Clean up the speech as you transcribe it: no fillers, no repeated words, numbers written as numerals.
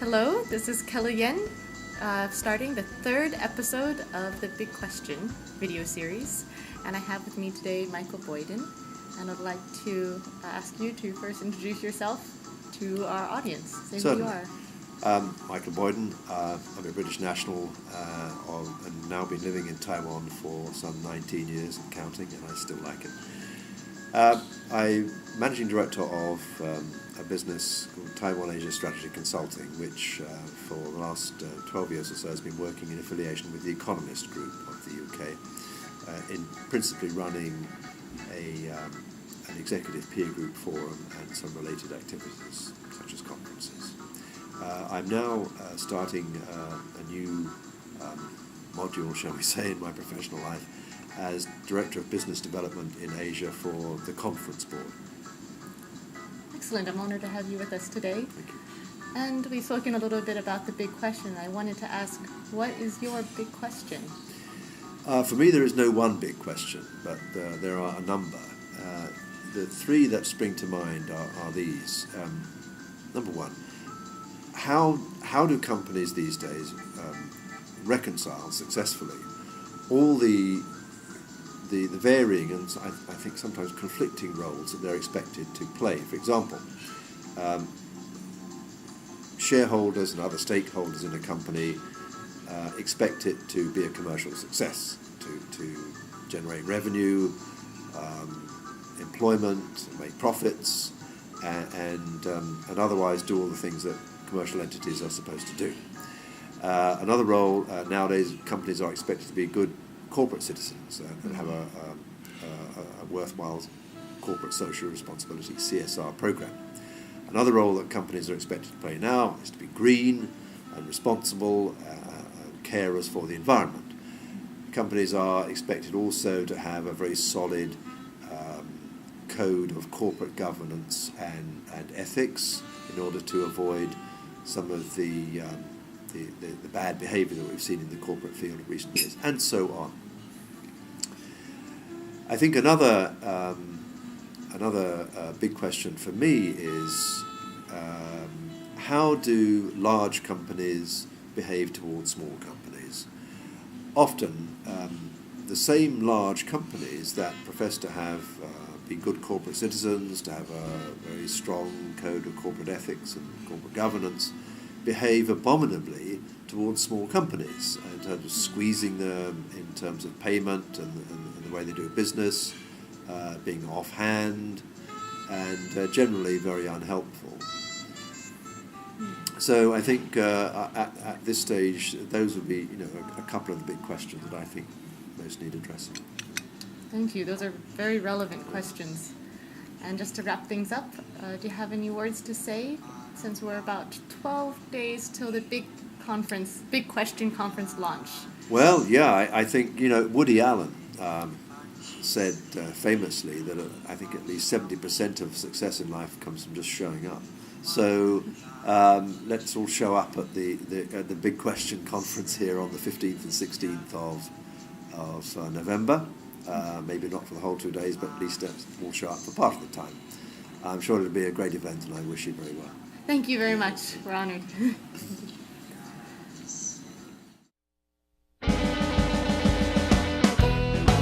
Hello, this is Kelly Yen, starting the third episode of the Big Question video series. And I have with me today Michael Boyden. And I'd like to ask you to first introduce yourself to our audience. Say Certainly. who you are. Michael Boyden. I'm a British national and now been living in Taiwan for some 19 years and counting, and I still like it. I'm managing director of a business called Taiwan Asia Strategy Consulting, which for the last 12 years or so has been working in affiliation with the Economist Group of the UK, in principally running an executive peer group forum and some related activities, such as conferences. I'm now starting a new module, shall we say, in my professional life as Director of Business Development in Asia for the Conference Board. Excellent. I'm honored to have you with us today. Thank you. And we've spoken a little bit about the big question. I wanted to ask, what is your big question? For me, there is no one big question, but there are a number. The three that spring to mind are these. Number one, how do companies these days reconcile successfully all the varying and I think sometimes conflicting roles that they're expected to play? For example, shareholders and other stakeholders in a company expect it to be a commercial success, to generate revenue, employment, make profits, and otherwise do all the things that commercial entities are supposed to do. Another role, nowadays companies are expected to be good corporate citizens and have a worthwhile corporate social responsibility, CSR program. Another role that companies are expected to play now is to be green and responsible and carers for the environment. Companies are expected also to have a very solid code of corporate governance and ethics in order to avoid some of the bad behaviour that we've seen in the corporate field in recent years, and so on. I think another big question for me is how do large companies behave towards small companies? Often, the same large companies that profess to have be good corporate citizens, to have a very strong code of corporate ethics and corporate governance, behave abominably towards small companies in terms of squeezing them, in terms of payment and the way they do business, being offhand, and generally very unhelpful. So I think at this stage, those would be a couple of the big questions that I think most need addressing. Thank you. Those are very relevant questions. And just to wrap things up, do you have any words to say, since we're about 12 days till the big question conference launch? Well, yeah, I think, Woody Allen said famously that I think at least 70% of success in life comes from just showing up. So let's all show up at the big question conference here on the 15th and 16th of November. Maybe not for the whole 2 days, but at least we'll show up for part of the time. I'm sure it'll be a great event, and I wish you very well. Thank you very much. We're honored.